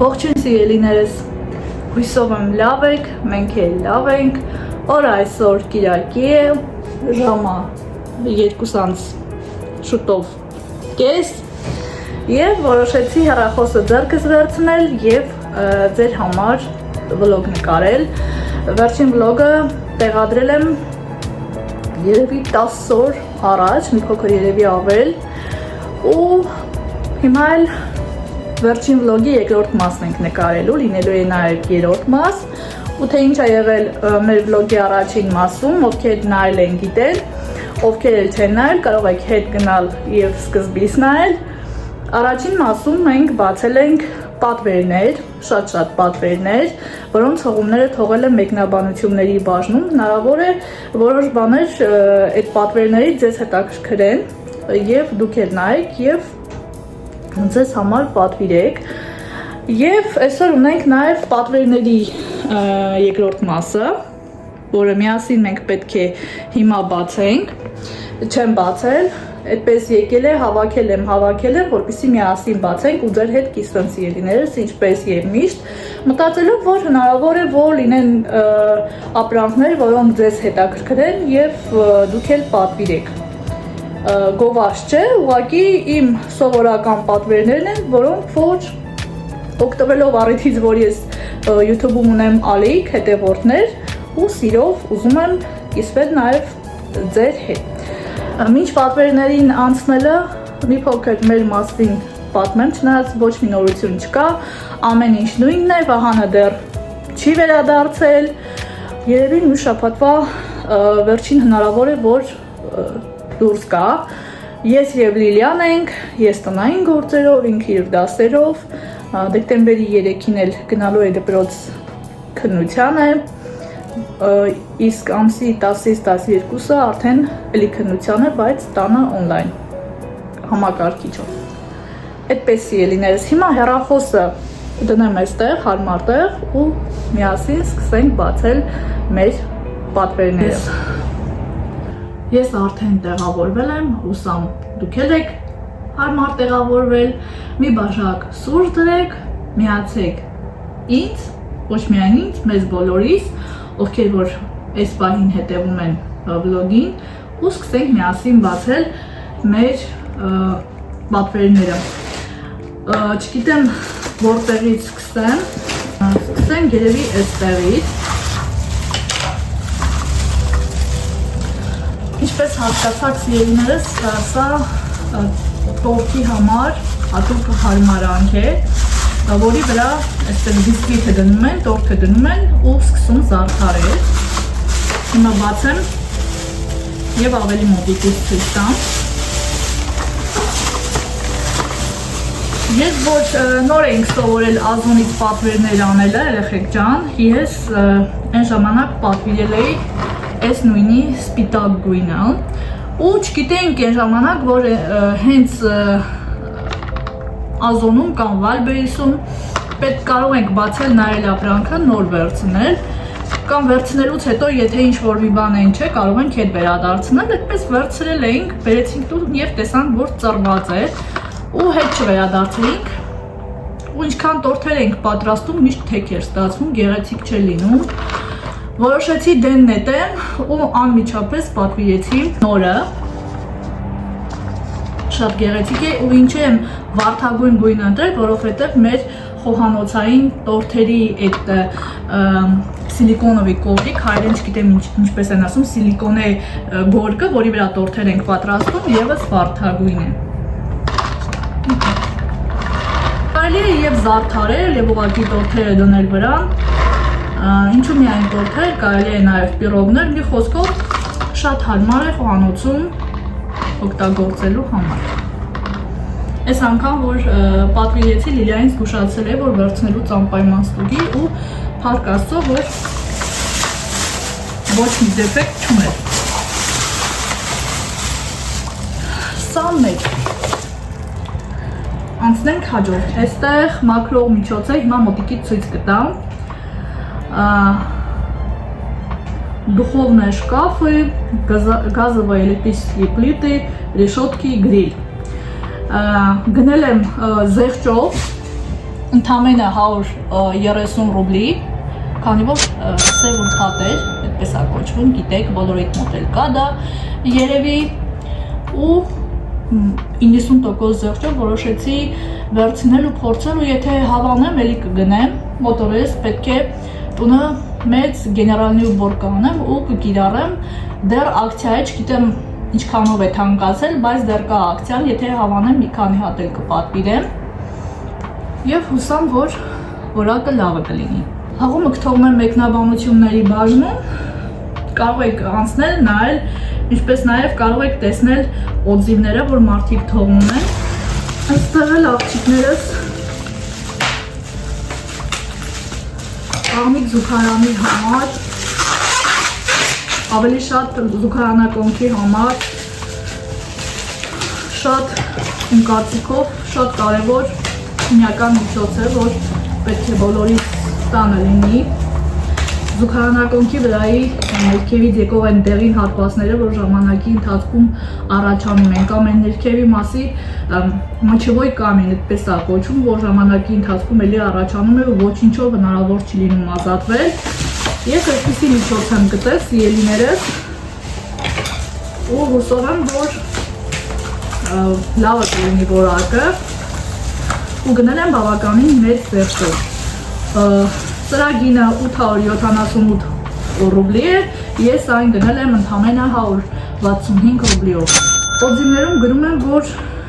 Ողջույն սիրելիներս, հույսով եմ լավ եք, մենք էլ լավ ենք, օր այսօր կիրակի է, ժամը 2:00 շուտով կես և որոշեցի հեռախոսը ձեռքս վերցնել և ձեր համար վլոգ նկարել, վերջին վլոգը տեղադրել եմ երևի 10 օր առաջ, մի փոքր երևի ավել ու հիմա էլ վերջին վլոգի երկրորդ մասն ենք նկարելու, լինելու է նաև երրորդ մաս ու թե ինչ է եղել մեր վլոգի առաջին մասում, ովքեր նայել են գիտեն, ովքեր էլ չեն նայել, կարող եք հետ գնալ և սկզբից նայել։ Առաջին մասում մենք բացել ենք պատվերներ, շատ պատվերներ, որոնց հղումները թողել եմ մեկնաբանությունների բաժնում, հնարավոր է որոշ բաներ այդ պատվերներից ձեզ հետաքրքրեն և դուք էլ նայեք և ձեզ համար պատվիրեք և այսօր ունենք նաև պատվերների երկրորդ մասը, որը միասին մենք պետք է հիմա բացենք, չեմ բացել, այդպես եկել է, հավաքել եմ, որպեսզի միասին բացենք ու ձեր հետ կիսվեմ սիրելիներս, ինչպես և միշտ, մտածելով, որ հնարավոր է, որ լինեն ապրանքներ, որոնք ձեզ հետաքրքրեն և դուք էլ պատվիրեք։ Գովաշ չէ, ուղղակի իմ սովորական պատվերներն են, որոնք որ օգտվելով առիթից, որ ես YouTube-ում ունեմ ալիք, հետևորդներ ու սիրով ուզում եմ կիսվել նաև ձեր հետ։ Մինչ պատվերներին անցնելը մի փոքր մեր մասին պատմեմ, չնայած ոչ մի նորություն չկա, ամեն ինչ նույնն է, Վահանը դեռ չի վերադարձել, երևի մի շաբաթվա վերջին հնարավոր է, որ դուրս գա, ես և Լիլիան ենք, ես տնային գործերով, ինքը իր դասերով, դեկտեմբերի 3-ին էլ գնալու է դպրոց քննությանը, իսկ ամսի 10-ից 12-ը արդեն էլի քննության է, բայց տանը օնլայն համակարգիչով։ Այդպես սիրելիներս, հիմա հեռախոսը դնեմ այստեղ, հարմար տեղ ու միասին սկսենք բացել մեր պատվերները։ Ես արդեն տեղավորվել եմ, հուսամ դուք էլ եք հարմար տեղավորվել, մի բաժակ սուրճ դրեք, միացեք ինձ, ոչ միայն ինձ, մեզ բոլորիս, ովքեր որ այս պահին հետևում են վլոգին ու սկսենք միասին բացել մեր պատվերները։ Չգիտեմ որտեղից սկսեմ, սկսենք երևի այստեղից։ Ինչպես հասկացաք սիրելիներս, սա տորթի համար հատուկ հարմարանք է, որի վրա այստեղ բիսկվիթը դնում են, տորթը դնում են ու սկսում զարդարել։ Հիմա բացեմ և ավելի մոտիկից ցույց տամ։ Ես ոչ նոր էինք սովորել Ազոնից պատվերներ անելը, երեխեք ջան, ես այն ժամանակ պատվիրել էի այս նույնի սպիտակ գույնը ու չգիտեինք այն ժամանակ, որ հենց Ազոնում կամ Վալբերիսում պետք կարող ենք բացել նայել ապրանքը, նոր վերցնել կամ վերցնելուց հետո, եթե ինչ-որ մի բան այն չէ, կարող ենք հետ վերադարձնել, այդպես վերցրել էինք, բերեցինք տուն և տեսանք, որ ծռված է ու հետ չվերադարձեինք ու ինչքան տորթեր էինք պատրաստում, միշտ թեք էր ստացվում, գեղեցիկ չէր լինում։ Որոշեցի դեն նետեմ ու անմիջապես պատվիրեցի նորը, շատ գեղեցիկ է ու ինչ եմ վարդագույն գույն ընտրել, որովհետև մեր խոհանոցային տորթերի այդ սիլիկոնովի կողիկ, հայերեն չգիտեմ ինչպես են ասում, սիլիկոնե գորգը, որի վրա տորթեր ենք պատրաստում, ևս վարդագույն է։ Կարելի է և զարդարել և ուղղակի տորթերը դնել վրան, ինչու միայն տորթեր, կարելի է նաև պիրոգներ, մի խոսքով շատ հարմար է խոհանոցում օգտագործելու համար։ Այս անգամ, որ պատվիրեցի, Լիլիային զգուշացել է, որ վերցնելուց անպայման ստուգի ու փառք Աստծո, որ ոչ մի դեֆեկտ չուներ։ Սա մեկ։ Անցնենք հաջորդ։ Այստեղ մաքրող միջոց է, հիմա մոտիկից ցույց կտամ։ Духовные шкафы, газовые электрические плиты, решетки, гриль. Գնել եմ զեղչով, ընդամենը 130 ռուբլի, քանի որ սև ուրբաթեր, այդպես է կոչվում, գիտեք, բոլորիդ մոտ էլ կա դա երևի, ու 90% զեղչով որոշեցի վերցնել ու փորձել, ու եթե հավանեմ, էլի կգնեմ, մոտորես պետք է տունը մեծ գեներալնի ուբոր կանեմ ու կկիրառեմ, դեռ ակցիա է, չգիտեմ ինչքանով է թանկացել, բայց դեռ կա ակցիան, եթե հավանեմ մի քանի հատ էլ կպատվիրեմ եւ հուսամ, որ որակը լավը կլինի։ Հաղումը կթողում եմ մեկնաբանությունների բաժնում, կարող եք անցնել, նայել, ինչպես նաեւ կարող եք տեսնել օձիվները, որ մարդիկ թողնում են։ Այստեղ էլ աղջիկներս աղմիկ զուգարանի համար, ավելի շատ զուգարանակոնքի համար, շատ իմ կարծիքով շատ կարևոր հիմնական միջոց է, որ պետք է բոլորի տանը լինի։ Զուգարանակոնքի վրայի ներքևի դեկող են տեղին հատվածները, որ ժամանակի ընթացքում առաջանում են, կամ այն ներքևի մասի մոչևոյ կամին, այդպես է կոչվում, որ ժամանակի ընթացքում էլի առաջանում է ու ոչինչով հնարավոր չի լինում ազատվել։ Ես այսպիսի միջոց եմ գտել, սիրելիներս, ու հուսով եմ, որ լավը կլինի որակը, ու գնել եմ բավականին մեծ ձեռքով։ Սրա գինը 878 ռուբլի է, ես այն գնել եմ ընդամենը 165 ռուբլիով։ Օձիվներում գրում եմ, որ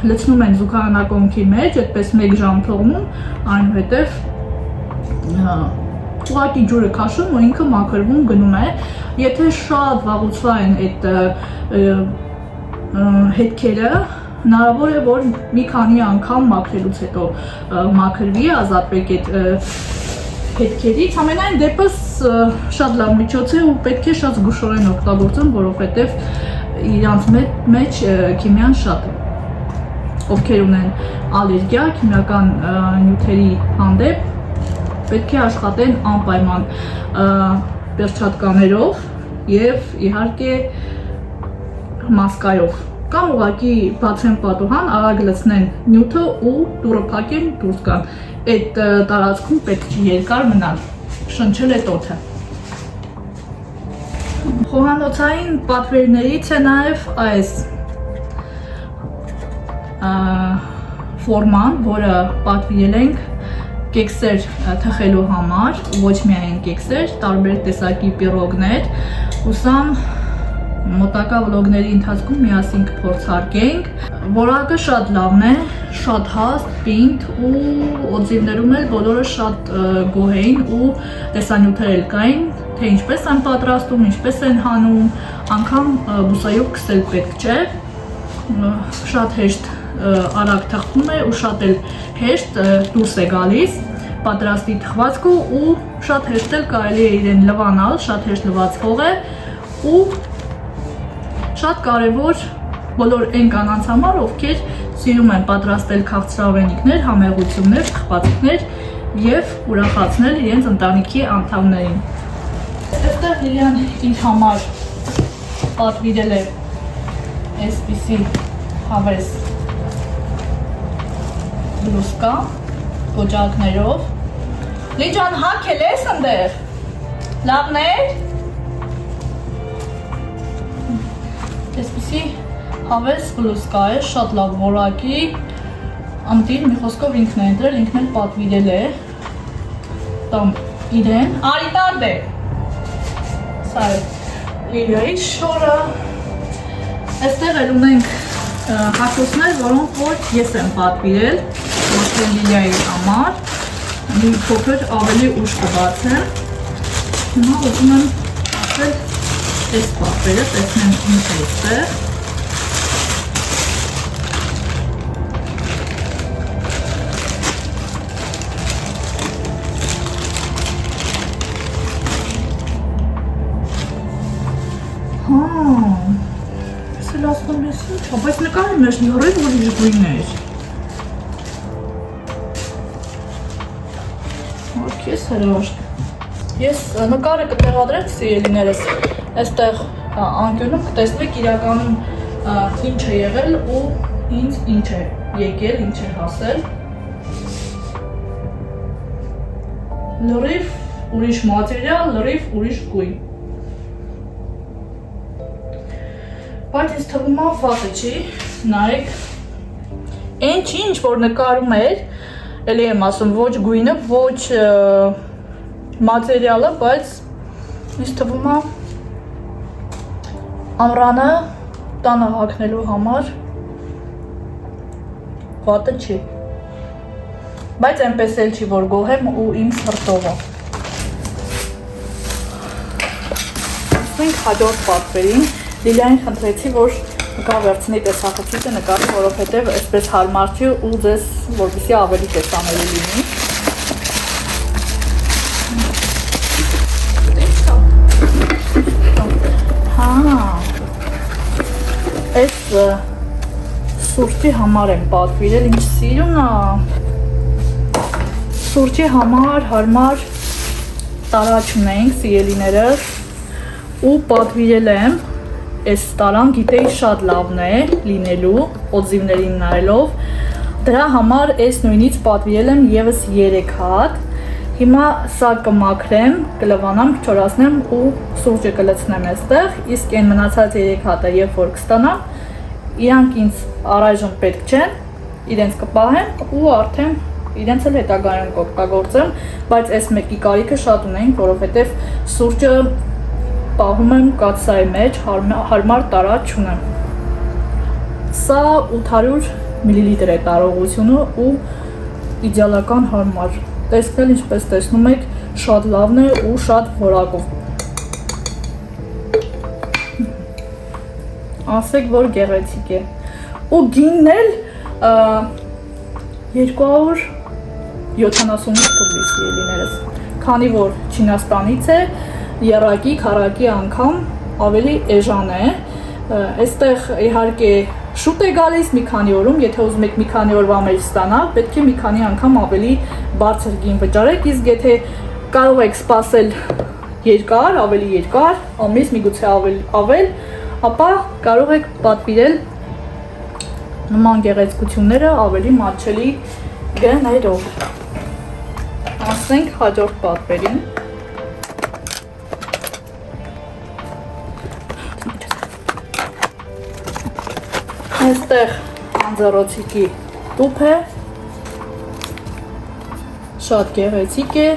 լցնում են զուգարանակոնքի մեջ, այդպես 1 ժամ թողնում, այնուհետև ուղղակի ջուրը քաշում ու ինքը մաքրվում գնում է։ Եթե շատ վաղուց են այդ հետքերը, հնարավոր է, որ մի քանի անգամ մաքրելուց հետո մաքրվի, ազատվեք այդ հետքերից, ամենայն դեպս շատ լավ միջոց է ու պետք է շատ զգուշորեն օգտագործեն, որովհետև իրանց մեջ քիմիան շատ է։ Ովքեր ունեն ալերգիա քիմիական նյութերի հանդեպ, պետք է աշխատեն անպայման պերչատկաներով եւ իհարկե մասկայով, կամ ուղղակի բացեն պատուհան, արագ լցնեն նյութը ու դուռը փակեն, դուրս գան։ Այդ տարածքում պետք չի երկար մնալ, շնչել է տոթը։ Խոհանոցային պատվերներից է նաև այս ֆորման, որը պատվիրել ենք կեքսեր թխելու համար, ոչ միայն կեքսեր, տարբեր տեսակի պիրոգներ, հուսամ մոտակա վլոգների ընթացքում միասին կփորձարկենք։ Որակը շատ լավն է, շատ հաստ, պինդ ու օձիվներում էլ բոլորը շատ գոհ էին ու տեսանյութեր էլ կային, թե ինչպես են պատրաստում, ինչպես են հանում, անգամ բուսայով քսել պետք չէ, շատ հեշտ արագ թխվում է ու շատ էլ հեշտ դուրս է գալիս պատրաստի թխվածքը ու շատ հեշտ էլ կարելի է իրեն լվանալ, շատ հեշտ լվացվող է ու շատ կարևոր բոլոր այն կանանց համար, ովքեր սիրում են պատրաստել քաղցրավենիքներ, համեղություններ, թխվածքներ եւ ուրախացնել իրենց ընտանիքի անդամներին։ Այստեղ Լիլիան ինձ համար պատվիրել է այսպիսի հավես բլուսկա կոճակներով։ Լիջան հագել ես ընդեղ։ Լավն է։ Այսպիսի հավես բլուսկա է, շատ լավ որակի, ամտին մի խոսքով ինքն է ընտրել, ինքն էլ պատվիրել է, տամ իրեն, արիտարդ է, սա է Լիլիայի շորը, այստեղ էլ ունենք հագուստներ, որոնք որ ես եմ պատվիրել, ոչ թե Լիլիայի համար, մի փոքր ավելի ուշ կբացեմ, հիմա ուզում եմ ասել այս պապերը, տեսնեմ ինչ է այստեղ։ Սել ասում ես ինչ, բայց նկարի մեջ նորեն որ իր գույն էր։ Որդես հրաշք։ Ես նկարը կտեղադրեմ սիրելիներս, այստեղ անկյունում կտեսնեք իրականում ինչ է եղել ու ինձ ինչ է եկել, ինչ է հասել։ լրիվ ուրիշ մատերիալ, լրիվ ուրիշ գույն։ Բայց ես թվում է վատը չի, նայեք, ինչ որ նկարում էր, էլի եմ ասում, ոչ գույնը, ոչ մատերիալը, բայց ես թվում է ամռանը տանը հագնելու համար վատը չի, բայց այնպես էլ չի, որ գոհեմ ու իմ սրտովը։ Ասենք հաջորդ պատվերին, Լիլիային խնդրեցի, որ նկար վերցնի տեսախցիկը նկարի, որովհետև այսպես հարմար չի ու ձեզ որպեսզի ավելի տեսանելի լինի։ Այս սուրճի համար եմ պատվիրել, ինչ սիրուն է։ Սուրճի համար հարմար տարաճ ունենք սիրելիներս ու պատվիրել եմ այս տարան գիտեի շատ լավն է լինելու, օձիվներին նայելով, դրա համար այս նույնից պատվիրել եմ եւս 3 հատ, հիմա սա կմաքրեմ, կլվանամ, չորացնեմ ու սուրճը կլցնեմ այստեղ, իսկ այն մնացած 3 հատը երբ որ կստանամ, իրանք ինձ առայժմ պետք չեն, իրենց կպահեմ ու արդեն իրենց էլ հետագայում կօգտագործեմ, բայց այս մեկի կարիքը շատ ունենք, որովհետև սուրճը պահում եմ կաթսայի մեջ, հարմար տարած չունեմ։ Սա 800 մլ է տարողությունը ու իդեալական հարմար։ Տեսնել ինչպես տեսնում եք, շատ լավն է ու շատ որակով։ Ասեք, որ գեղեցիկ է։ Ու գինն էլ 270 ռուբլի սիրելիներս։ Քանի որ Չինաստանից է, եռակի, քառակի անգամ ավելի էժան է, այստեղ իհարկե շուտ է գալիս մի քանի օրում, եթե ուզում եք մի քանի օրվա մեջ ստանալ, պետք է մի քանի անգամ ավելի բարձր գին վճարեք, իսկ եթե կարող եք սպասել երկար, ավելի երկար, ամիս միգուցե ավել, ապա կարող եք պատվիրել նման գեղեցկությունները ավելի մատչելի գներով։ Ասենք հաջորդ պատվերին։ Այստեղ անձեռոցիկի տուփ է, շատ գեղեցիկ է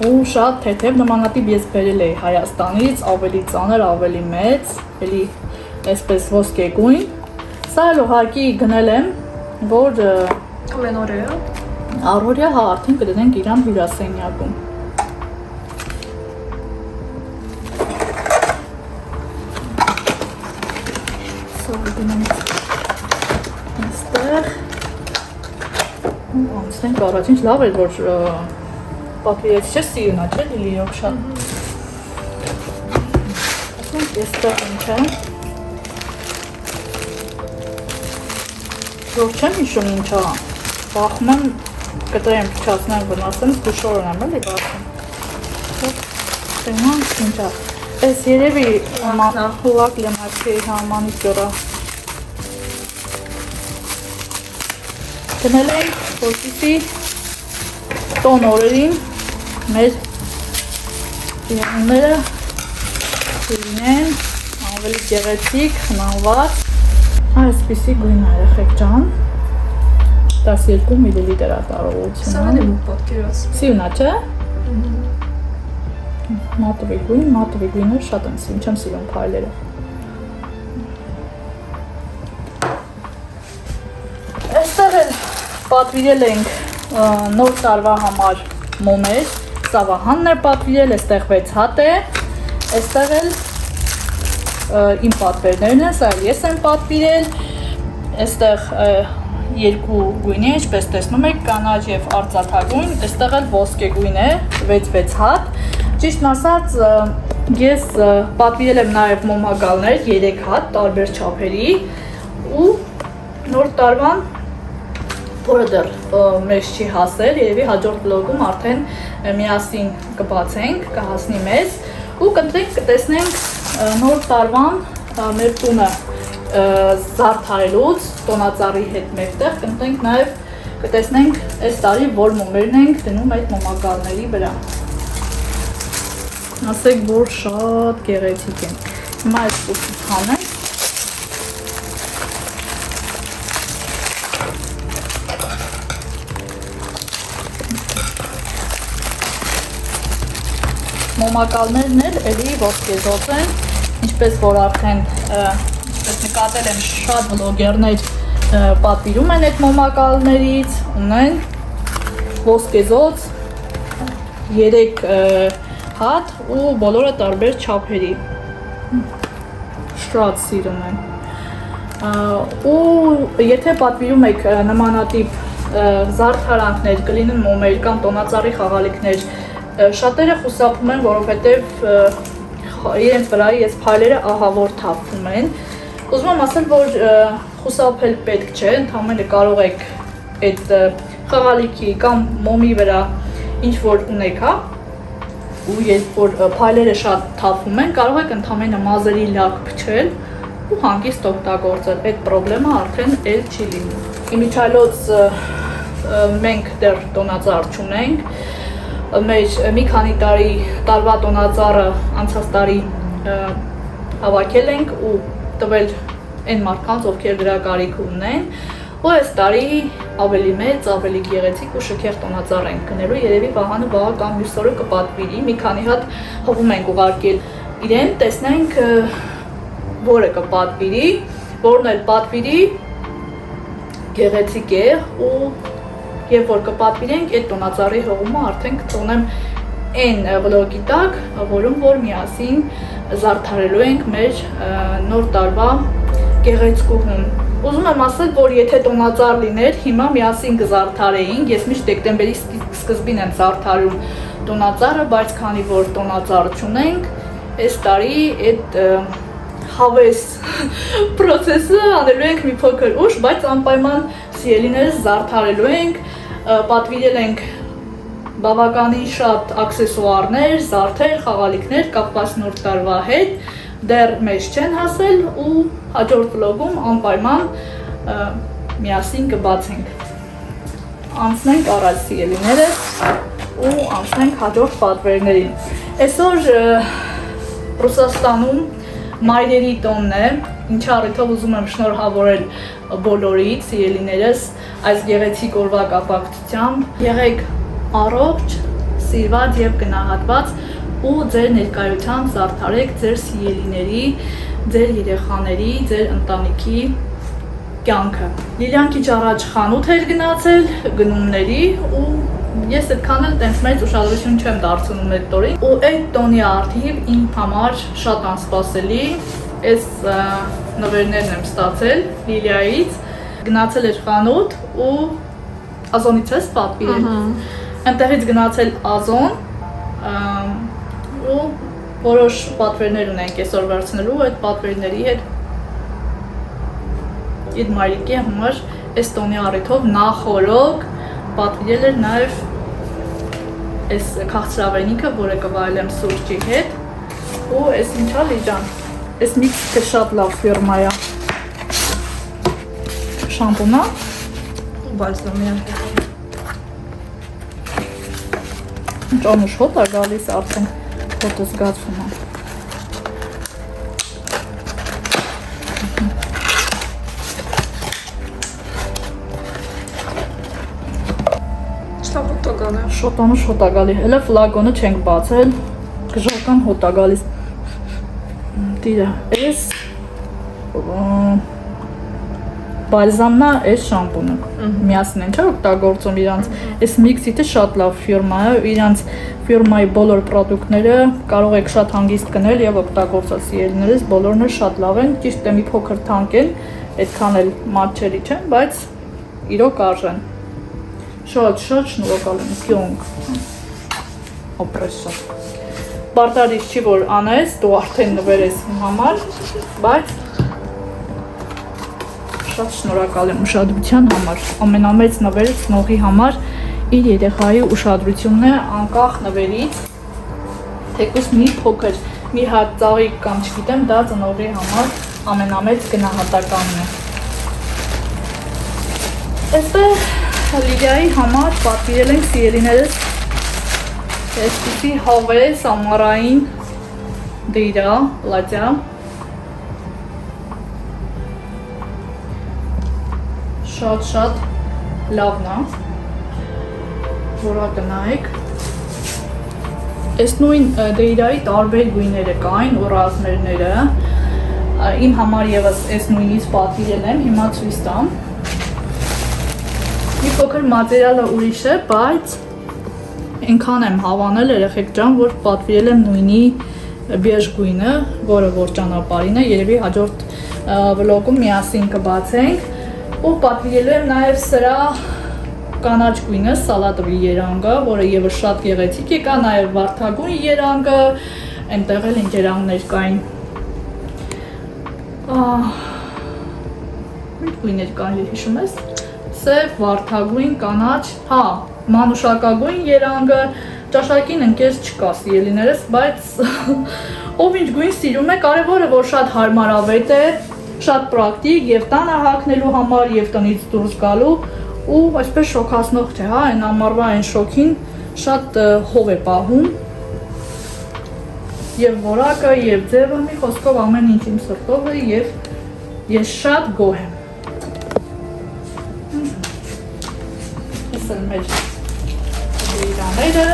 ու շատ թեթև նմանատիպ ես բերել էի Հայաստանից, ավելի ծանր, ավելի մեծ, էլի այսպես ոսկեգույն։ Սա էլ ուղղակի գնել եմ, որ ամեն օր է։ առօրյա հա արդեն կդնենք իրան հյուրասենյակում։ Անցնենք առաջ, ինչ լավ էր, որ պատվիրեցի չէ սիրունա, չէ, լիլիով շատ։ Ասենք եստեղ ինչ է։ Որ չեմ իշում ինչ է, բախում եմ կտրեմ, չասնեմ, վնասեմ, զգուշորոն եմ էլի բախում։ Տենանք ինչ է։ Այս երևի հուղակ լմացի համանից գորա։ Գնել ենք, որպեսզի տոն օրերին մեր իրանները լինեն ավելի գեղեցիկ, խնամված, այսպիսի գույն երեխեք ջան, 12 մլ տարողություն։ Սա էլ եմ պատկերված։ Սիրունա չէ։ Մատովի գույնը շատ եմ սիրում, չեմ սիրում փայլերը։ Այստեղ էլ պատվիրել ենք նոր տարվա համար մոմեր, սա Վահանն է պատվիրել, այստեղ 6 հատ է, այստեղ էլ իմ պատվերներն են, սա ես եմ պատվիրել, այստեղ երկու գույն է, ինչպես տեսնում եք, կանաչ եւ արծաթագույն, այստեղ էլ ոսկեգույն է, 6 հատ։ Ճիշտն ասած, ես պատվիրել եմ նաեւ մոմագալներ 3 հատ տարբեր չափերի ու նոր տարվան որը դեռ մեզ չի հասել, երևի հաջորդ վլոգում արդեն միասին կբացենք, կհասնի մեզ ու կընտրենք, կտեսնենք նոր տարվան մեր տունը զարդարելուց, տոնածառի հետ մեկտեղ, կընտրենք նաև կտեսնենք այս տարի որ մոմերն ենք դնում այդ մոմակալների վրա։ Ասեք, որ շատ գեղեցիկ են։ Հիմա այս կուսից հանենք։ Մոմակալներն էլ էլի ոսկեզօծ են, ինչպես որ արդեն նկատել եմ շատ վլոգերներ պատվիրում են այդ մոմակալներից, ունեն ոսկեզօծ 3 հատ ու բոլորը տարբեր չափերի։ Շատ սիրում եմ։ Ու եթե պատվիրում եք նմանատիպ զարդարանքներ, կլինեն մոմեր կամ տոնածառի խաղալիքներ, շատերը խուսափում են, որովհետև իրենց վրայի այս փայլերը ահավոր թափվում են։ Ուզում եմ ասել, որ խուսափել պետք չէ, ընդհանրապես կարող եք այդ խաղալիքի կամ մոմի վրա ինչ որ ունեք, հա, ու երբ որ փայլերը շատ թափվում են, կարող եք ընդհանրապես մազերի լակ փչել ու հանգիստ օգտագործել։ Այդ խնդրեմը արդեն էլ չի լինում։ Իմիջիայլոց մենք դեռ տոնածառ չունենք։ Մեր մի քանի տարվա տոնածառը անցած տարի հավաքել ենք ու տվել այն մարդկանց, ովքեր դրա կարիք ունեն, ու այս տարի ավելի մեծ, ավելի գեղեցիկ ու շքեղ տոնածառ ենք գնելու, երևի վահանը վաղը կամ մյուս օրը կպատվիրի, մի քանի հատ հղում ենք ուղարկել իրեն, տեսնենք որը կպատվիրի, որն էլ պատվիրի գեղեցիկ է ու Երբ որ կպատվիրենք, այդ տոնածառի հղումը արդեն կթողնեմ այն վլոգի տակ, որում որ միասին զարդարելու ենք մեր նոր տարվա գեղեցկուհուն։ Ուզում եմ ասել, որ եթե տոնածառ լիներ, հիմա միասին կզարդարեինք, ես միշտ դեկտեմբերի սկզբին եմ զարդարում տոնածառը, բայց քանի որ տոնածառ չունենք, այս տարի այդ հավես պրոցեսը անելու ենք մի փոքր ուշ, բայց անպայման սիրելիներս զարդարելու ենք, պատվիրել ենք բավականին շատ աքսեսուարներ, զարդեր, խաղալիքներ կապված նոր տարվա հետ, դեռ մեզ չեն հասել ու հաջորդ վլոգում անպայման միասին կբացենք։ Անցնենք առաջ սիրելիներս ու անցնենք հաջորդ պատվերներին։ Այսօր Ռուսաստանում մայրերի տոնն է, ինչի առիթով ուզում եմ շնորհավորել բոլորիդ սիրելիներս այս գեղեցիկ օրվա կապակցությամբ։ Եղեք առողջ, սիրված եւ գնահատված ու ձեր ներկայությամբ զարդարեք ձեր սիրելիների, ձեր երեխաների, ձեր ընտանիքի կյանքը։ Լիլիան քիչ առաջ խանութ էր գնացել գնումների ու ես այդքան էլ տենց մեծ ուշադրություն չեմ դարձնում այդ տոնին ու այդ տոնի արդիվ իմ համար շատ անսպասելի այս նվերներն եմ ստացել Լիլիայից, գնացել էր խանութ ու Ազոնից ես պատվիրել, այնտեղից գնացել Ազոն ու որոշ պատվերներ ունենք այսօր վերցնելու, այդ պատվերների հետ իդ մայրիկի համար այս տոնի առիթով նախորոք պատվիրել էր նաև այս քաղցրավենիքը, որը կվայելեմ սուրճի հետ ու այս ինչա Լիջան, այս միքսը շատ լավ ֆիրմա է, շամպունա ու բալսամիա, ճանուշ հոտ է գալիս արդեն հոտը զգացվում է։ Շոտանը շոտ է գալի, հելը ֆլագոնը չենք բացել, գժական հոտ է գալիս, տիրը, ես բալզամնա ես շամպունը, միասին են չէ օգտագործում իրանց, ես միքսիտը շատ լավ ֆիրմա է, իրանց ֆիրմայի բոլոր պրոդուկտները կարող եք շատ հանգիստ գնել և օգտագործել սիրելիներս, բոլորն էլ շատ լավ են, ճիշտ է մի փոքր թանկ են, այդքան էլ մատչելի չեն, բայց իրոք արժեն։ Շատ շնորհակալ եմ, կյոնք, օպրեսա։ Բարտարից չի որ անես, դու արդեն նվերես իմ համար, բայց շատ շնորհակալ եմ ուշադրության համար, ամենամեծ նվերը ծնողի համար իր երեխայի ուշադրությունն է անկախ նվերից, թեկուզ մի փոքր, մի հատ ծաղիկ կամ չգիտեմ, դա ծնողի համար ամենամեծ գնահատականն է։ Այստեղ Լիդիայի համար պատվիրել ենք սիրելիներս այսպիսի հավես ամառային դեյրա պլատյա շատ լավն է, որակը նայեք։ Այս նույն դեյրայի տարբեր գույները կային ու ռազմերները, իմ համար եւս այս նույնից պատվիրել եմ, հիմա ցույց տամ։ Մի փոքր մատերիալը ուրիշ է, բայց այնքան եմ հավանել երեխեք ջան, որ պատվիրել եմ նույնի բեժ գույնը, որը որ ճանապարհին է, երևի հաջորդ վլոգում միասին կբացենք ու պատվիրել եմ նաև սրա կանաչ գույնը, սալատովի երանգը, որը եւս շատ գեղեցիկ է, կա նաև վարդագույն երանգը, այնտեղ էլ ինչ երանգներ կային։ Ինչ գույներ կային, հիշում ես։ Սև, վարդագույն, կանաչ, հա, մանուշակագույն երանգը, ճաշակին ընկեր չկա սիրելիներս, բայց ով ինչ գույն սիրում է, կարևորը որ շատ հարմարավետ է, շատ պրակտիկ եւ տանը հագնելու համար եւ տնից դուրս գալու ու այսպես շոքացնող չէ, հա, այն ամառվա այն շոքին շատ հով է պահում եւ որակը եւ ձևը մի խոսքով ամեն ինչ իմ սրտով է եւ ես շատ գոհ եմ։ Մեր դեյրաները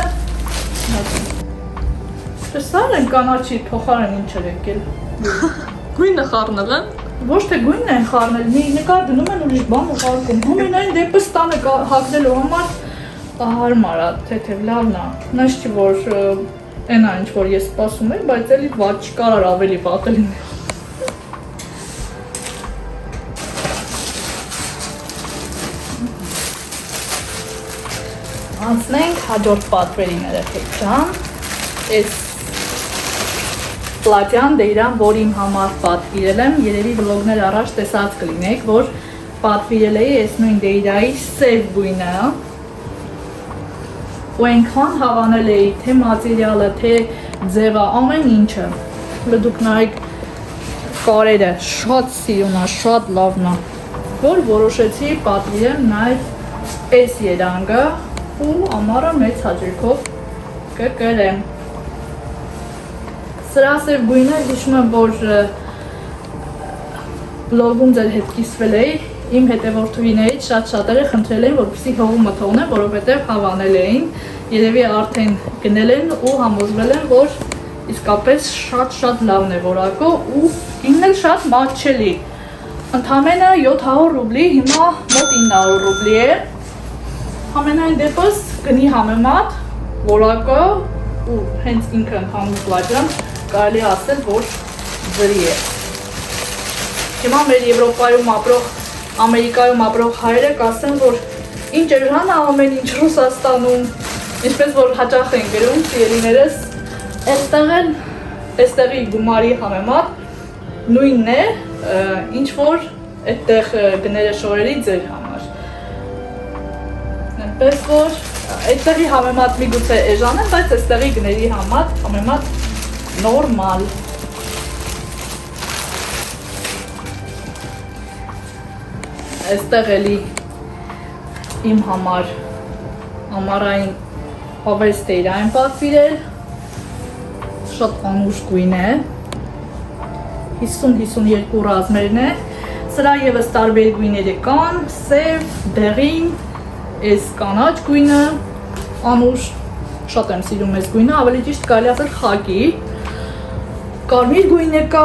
տեսար են կանաչի փոխարեն ինչ էր եկել Գույնը խառնել են։ Ոչ թե գույնն են խառնել, մի նկար դնում են ուրիշ բան ու խառնում Հումենային դեպս տանը հագնելու համար հարմար է, թեթև լավն է Նայս չի որ այն է ինչ որ ես սպասում եմ, բայց էլի վատ չկարար ավելի վատը լինել Անցնենք հաջորդ պատվերին երեխեք ջան, այս պլատյան դեյրան, որ իմ համար պատվիրել եմ, երևի վլոգներ առաջ տեսած կլինեք, որ պատվիրել էի այս նույն դեյրայի սև գույնը ու այնքան հավանել էի, թե մատերիալը, թե ձևը, ամեն ինչը, դուք նայեք կարերը, շատ սիրուն է, շատ լավն է, որ որոշեցի պատվիրեմ նաև այս երանգը ու ամառը մեծ հաճույքով կկրեմ։ Սրա սև գույնը հիշում եմ, որ բլոգում ձեր հետ կիսվել էի, իմ հետևորդուհիներից շատերը խնդրել էին, որպեսզի հողումը թողնեմ, որովհետև հավանել էին, երևի արդեն գնել են ու համոզվել են, որ իսկապես շատ լավն է որակը ու ինքն էլ շատ մատչելի։ Ընդամենը 700 ռուբլի, հիմա մոտ 900 ռուբլի է։ Ամենայն դեպս գնի համեմատ, որակը ու հենց ինքը ընդհանուր պլատյան կարելի ասել, որ ձրի է։ Հիմա մեր Եվրոպայում ապրող, Ամերիկայում ապրող հայերը կասեն, որ ինչ էժան է ամեն ինչ Ռուսաստանում, ինչպես որ հաճախ են գրում սիրելիներս, այստեղի գումարի համեմատ նույնն է, ինչ որ այդտեղ գները շորերի ձեր համար։ Պես որ այդտեղի համեմատ միգուցե էժան են, բայց այստեղի գների համեմատ նորմալ։ Այստեղ էլի իմ համար ամառային հավես դեյրա եմ պատվիրել, շատ անուշ գույն է, 50-52 ռազմերն է, սրա եւս տարբեր գույները կան, սև, դեղին, այս կանաչ գույնը, անուշ, շատ եմ սիրում այս գույնը, ավելի ճիշտ կարելի ասել խակի, կարմիր գույնը կա,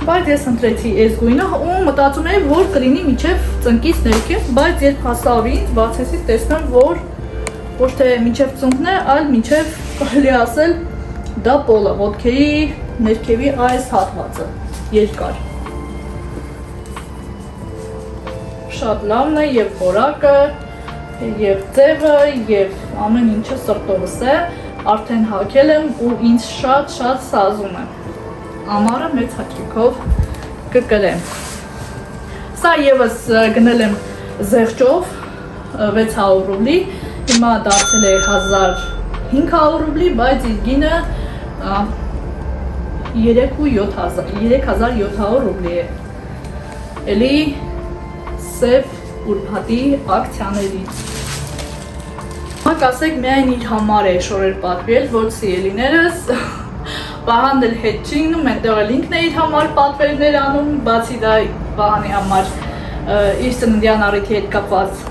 բայց ես ընտրեցի այս գույնը ու մտածում եմ, որ կլինի մինչև ծնկից ներքև, բայց երբ հասավ ինձ, բացեցի տեսնեմ, որ ոչ թե մինչև ծնկն է, այլ մինչև կարելի ասել դա պոլը, ոտքերի ներքևի այս հատվածը, երկար։ Շատ լավն է եւ որակը Եվ ձևը, եւ ամեն ինչը սրտովս է, արդեն հագել եմ ու ինձ շատ սազում է։ Ամառը մեծ հաճույքով կկրեմ։ Սա եւս գնել եմ զեղչով 600 ռուբլի, հիմա դարձել է 1500 ռուբլի, բայց իր գինը 3700 ռուբլի է։ Էլի սև ուրբաթի ակցիաներից։ Մակ ասեք միայն իր համար է շորեր պատվիրել, ոչ սիրելիներս Վահանն էլ հետ չի ինում, այնտեղ էլ ինքն է իր համար պատվերներ անում, բացի դա Վահանի համար իր ծննդյան առիթի հետ կապված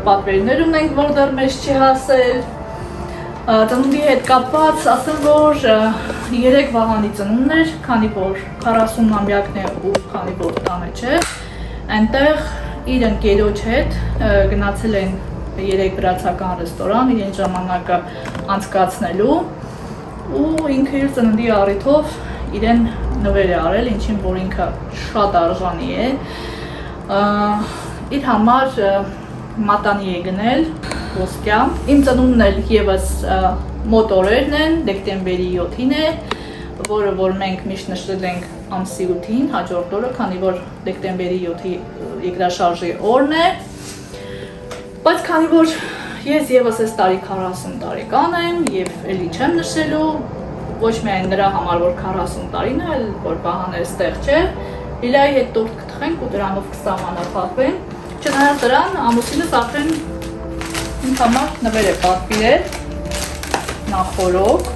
պատվերներ ունենք, որ դեռ մեզ չի հասել Ծնունդի հետ կապված ասեմ, որ 3 Վահանի ծնունդն էր, քանի որ 40-ամյակն է ու քանի որ տանը չէ Այնտեղ իր ընկերոջ հետ գնացել են 3 վրացական ռեստորան իրեն ժամանակը անցկացնելու ու ինքը իր ծննդի առիթով իրեն նվեր է արել, ինչին որ ինքը շատ արժանի է իր համար մատանի է գնել ոսկյա իմ ծնունդն էլ եւս մոտ օրերն են դեկտեմբերի 7-ին է որը որ մենք միշտ նշել ենք ամսի 8-ին հաջորդ օրը քանի որ դեկտեմբերի 7-ի երկրաշարժի օրն է բայց քանի որ ես եւս այս տարի 40 տարեկան եմ եւ էլի չեմ նշելու ոչ միայն նրա համար որ 40 տարին է, այլ որ Վահանը այստեղ չէ Լիլայի հետ տորտ կթխենք ու դրանով կստամանապատվենք Չնայած դրան ամուսինս արդեն ինձ համար նվեր է պատվիրել նախորոք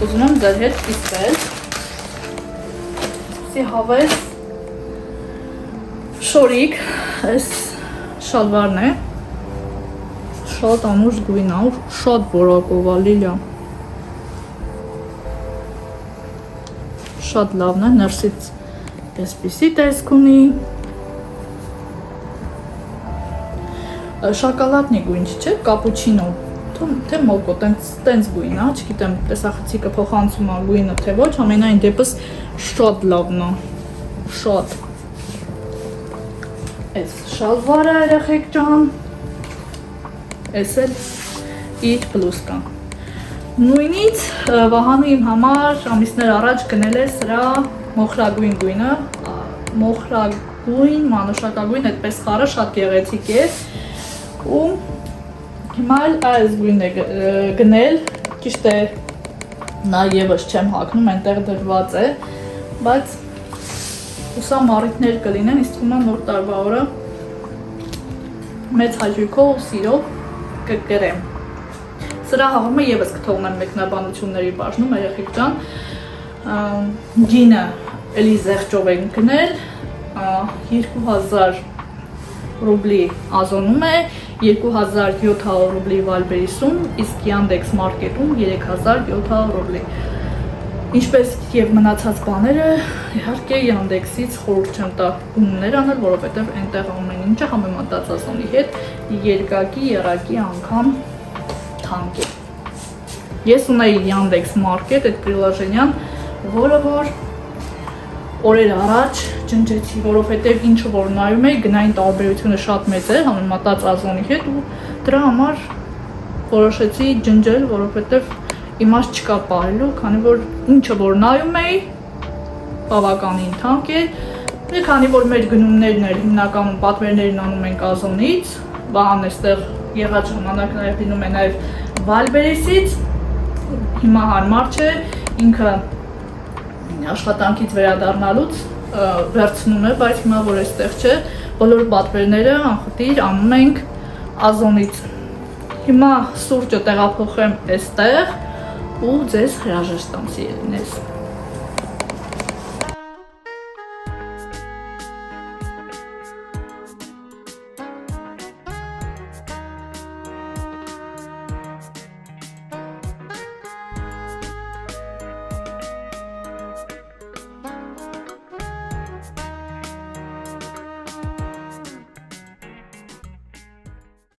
ուզում եմ ձեր հետ կիսվել Սի հավես շորիկ այս շալվարն է շատ անուշ գույն է շատ որակով է Լիլիա շատ լավն է ներսից այսպիսի տեսք ունի Շոկոլադնի գույն չէ, կապուչինո, թե մոկո, տենց գույն է, չգիտեմ, տեսախցիկը փոխանցում է գույնը, թե ոչ, ամենայն դեպս շատ լավն է, շատ Այս շալվարը երեխեք ջան, այս էլ իր պլուսկա Նույնից Վահանը իմ համար ամիսներ առաջ գնել է սրա մոխրագույն գույնը, մոխրագույն, մանուշակագույն, այդպես խառը շատ գեղեցիկ է ու հիմա էլ այս գույնն է գնել, ճիշտ է նա եւս չեմ հագնում, այնտեղ դրված է, բայց հուսամ առիթներ կլինեն, իսկ հիմա նոր տարվա օրը մեծ հաճույքով ու սիրով կգրեմ։ Սրա հավումը եւս կթողնեմ մեկնաբանությունների բաժնում, երեխեք ջան, ջինը էլի զեղչով են գնել, 2000 ռուբլի Ազոնում է, 2700 ռուբլի Վալբերիսում, իսկ Yandex Market-ում 3700 ռուբլի։ Ինչպես եւ մնացած բաները, իհարկե Yandex-ից խորհուրդ չեմ տա գումներ անել, որովհետեւ այնտեղ ամեն ինչը համեմատած Ազոնի հետ երկակի, երակի անգամ թանկ է։ Ես ունեի Yandex Market այդ պրիլաժենյան, որը որ օրեր առաջ ջնջեցի, որովհետև ինչը որ նայում էի, գնային տարբերությունը շատ մեծ էր համեմատած Ազոնի հետ ու դրա համար որոշեցի ջնջել, որովհետև իմաստ չկա պահելու, քանի որ ինչը որ նայում էի, բավականին թանկ է, մի քանի որ մեր գնումներն էլ հիմնականում պատվերներն անում ենք Ազոնից, Վահանն այստեղ եղած ժամանակ նաև լինում է նաև Վալբերիսից, հիմա հարմար չէ, ինքը աշխատանքից վերադառնալուց վերցնում է, բայց հիմա որ այստեղ չէ, բոլոր պատվերները անխտիր անում ենք Ազոնից։ Հիմա սուրճը տեղափոխեմ այստեղ ու ձեզ հրաժեշտ տամ սիրելիներս։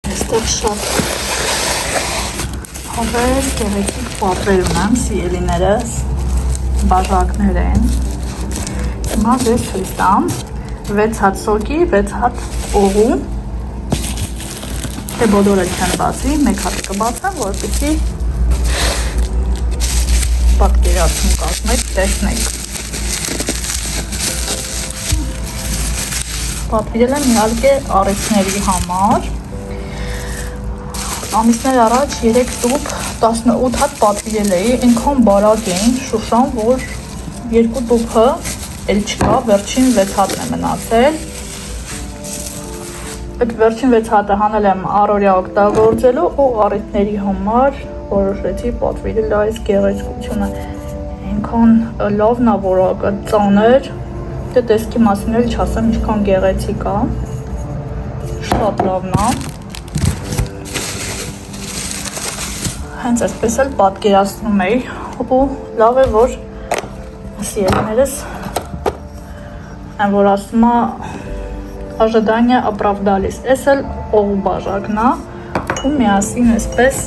Այստեղ շատ հավես գեղեցիկ պատվեր ունեմ սիրելիներս, բաժակներ են, հիմա ձեզ ցույց տամ 6 հատ սոկի, 6 հատ օղու, թե բոլորը չեն բացի, մեկ հատ կբացեմ, որպեսզի պատկերացում կազմեք, տեսնենք։ Պատվիրել եմ իհարկե առիթների համար։ Ամիսներ առաջ 3 տուփ 18 հատ պատվիրել էի, այնքան բարակ էին Շուշան, որ 2 տուփը էլ չկա, վերջին 6 հատն է մնացել։ Այդ վերջին 6 հատը հանել եմ առօրյա օգտագործելու ու առիթների համար որոշեցի պատվիրել այս գեղեցկությունը։ Այնքան լավն է, որակը ծանր, դե տեսքի մասին էլ չասեմ ինչքան գեղեցիկ է, շատ լավն է։ Հենց այսպես էլ պատկերացնում էի, ու լավ է, որ սիրելիներս այն որ ասում է ожидания оправдались, ես էլ ով բաժակն է ու միասին այսպես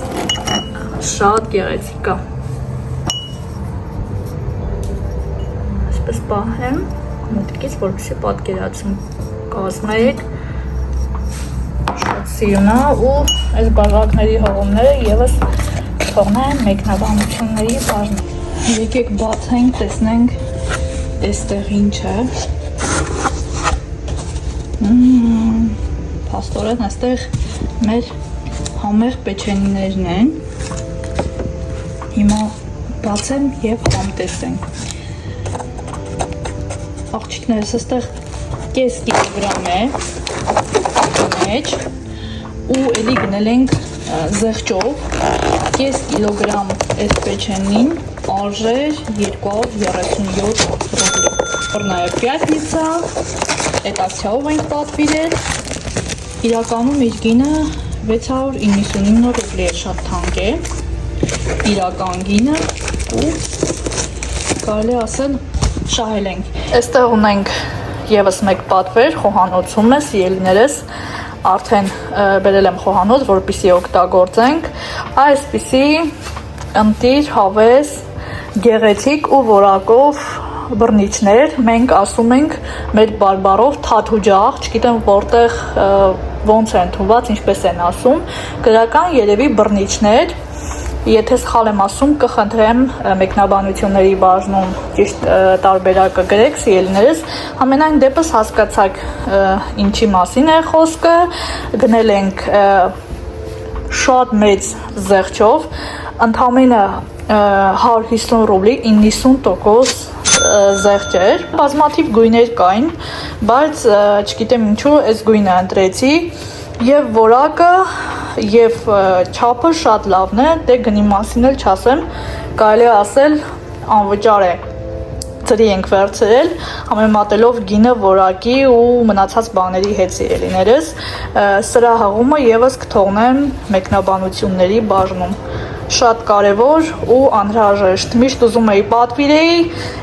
շատ գեղեցիկ է։ Այսպես պահեմ մոտիկից, որպեսզի պատկերացում կազմեք, շատ սիրուն է ու այս բաժակների հողումները եւս թողնեմ մեկնաբանությունների բաժնում։ Եկեք բացենք, տեսնենք այստեղ ինչ է։ Փաստորեն այստեղ մեր համեղ պեչենիներն են։ Հիմա բացեմ եւ համտեսենք։ Աղջիկներս այստեղ կես կիլոգրամ է մեջ ու էլի գնել ենք զեղչով կես կիլոգրամ այս պեչենին արժեր 237 ռուբլի։ Օրնայա պյատնիցա այդ ակցիայով ենք պատվիրել, իրականում իր գինը 699 ռուբլի է, շատ թանկ է, իրական գինը ու կարելի ասել շահել ենք։ Այստեղ ունենք եւս մեկ պատվեր, խոհանոցում է, սիրելիներս, արդեն բերել եմ խոհանոց, որպեսզի օգտագործենք, այսպիսի ընտիր, հավես, գեղեցիկ ու որակով բռնիչներ, մենք ասում ենք մեր բարբառով թաթուջախ, չգիտեմ որտեղ ոնց է ընդունված, ինչպես են ասում, գրական երևի բռնիչներ, եթե սխալ եմ ասում, կխնդրեմ մեկնաբանությունների բաժնում ճիշտ տարբերակը գրեք, սիրելիներս, ամենայն դեպս հասկացաք ինչի մասին է խոսքը, գնել ենք շատ մեծ զեղչով, ընդամենը 150 ռուբլի 90% զեղչ էր, բազմաթիվ գույներ կային, բայց չգիտեմ ինչու այս գույնը ընտրեցի եւ որակը եւ չափը շատ լավն է, դե գնի մասին էլ չասեմ, կարելի է ասել անվճար է։ Ծրի ենք վերցրել, համեմատելով գինը, որակի ու մնացած բաների հետ սիրելիներս, սրա հղումը եւս կթողնեմ մեկնաբանությունների բաժնում։ Շատ կարևոր ու անհրաժեշտ։ Միշտ ուզում էի պատվիրեի,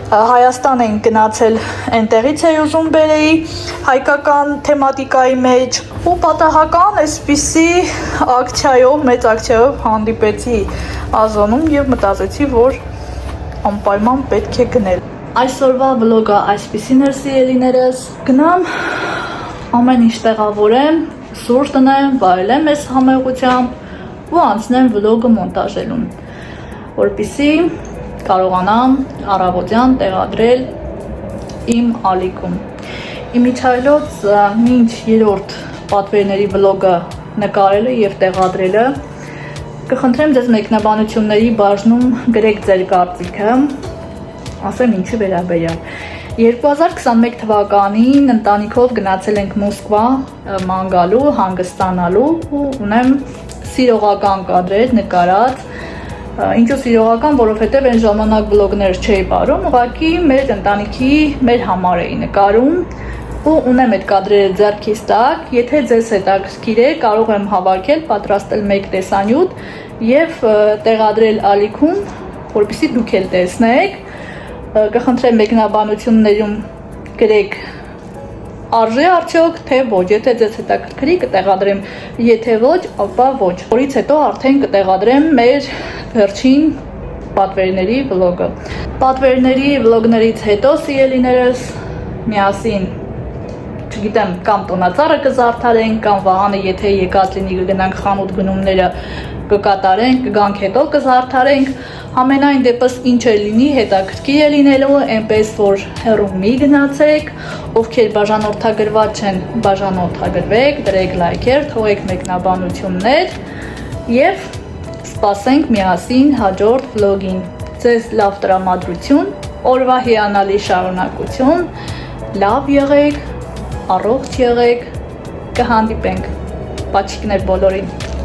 Հայաստան ենք գնացել, այնտեղից էի ուզում բերեի հայկական թեմատիկայի մեջ ու պատահական այսպիսի ակցիայով, մեծ ակցիայով հանդիպեցի Ազոնում եւ մտածեցի, որ անպայման պետք է գնել։ Այսօրվա վլոգը այսպիսին էր, սիրելիներս, գնամ ամեն ինչ տեղավորեմ, սուրճ տնեմ, վայելեմ այս համեղությամբ ու անցնեմ վլոգը մոնտաժելուն, որպեսզի կարողանամ առավոտյան տեղադրել իմ ալիքում։ Իմիջայլոց մինչ երրորդ պատվերների վլոգը նկարելը եւ տեղադրելը կխնդրեմ ձեզ մեկնաբանությունների բաժնում գրեք ձեր կարծիքը, ասեմ ինչի վերաբերյալ։ 2021 թվականին ընտանիքով գնացել ենք Մոսկվա ման գալու, հանգստանալու ու ունեմ սիրողական կադրեր նկարած։ Ինչու սիրողական, որովհետև այն ժամանակ վլոգներ չէի բարում, ուղղակի մեր ընտանիքի մեր համար էի նկարում ու ունեմ այդ կադրերը ձեռքիս տակ, եթե ձեզ հետաքրքիր է, կարող եմ հավաքել, պատրաստել մեկ տեսանյութ եւ տեղադրել ալիքում, որպեսզի դուք էլ տեսնեք, կխնդրեմ մեկնաբանություններում գրեք արժե արդյոք, թե ոչ, եթե ձեզ հետաքրքրի կտեղադրեմ, եթե ոչ, ապա ոչ։ Որից հետո արդեն կտեղադրեմ մեր վերջին պատվերների վլոգը։ Պատվերների վլոգներից հետո, սիրելիներս, միասին, չգիտեմ, կամ տոնածառը կզարդարենք, կամ Վահանը, եթե եկած լինի կգնանք խանութ գնումները կկատարենք, կգանք հետո կզարդարենք, ամենայն դեպս ինչ է լինի, հետաքրքիր է լինելու, այնպես որ հեռու մի գնացեք, ովքեր բաժանորդագրված չեն, բաժանորդագրվեք, դրեք լայքեր, թողեք մեկնաբանություններ եւ սպասենք միասին հաջորդ վլոգին։ Ձեզ լավ տրամադրություն, օրվա հիանալի շարունակություն, լավ եղեք, առողջ եղեք, կհանդիպենք։ Պաչիկներ բոլորին։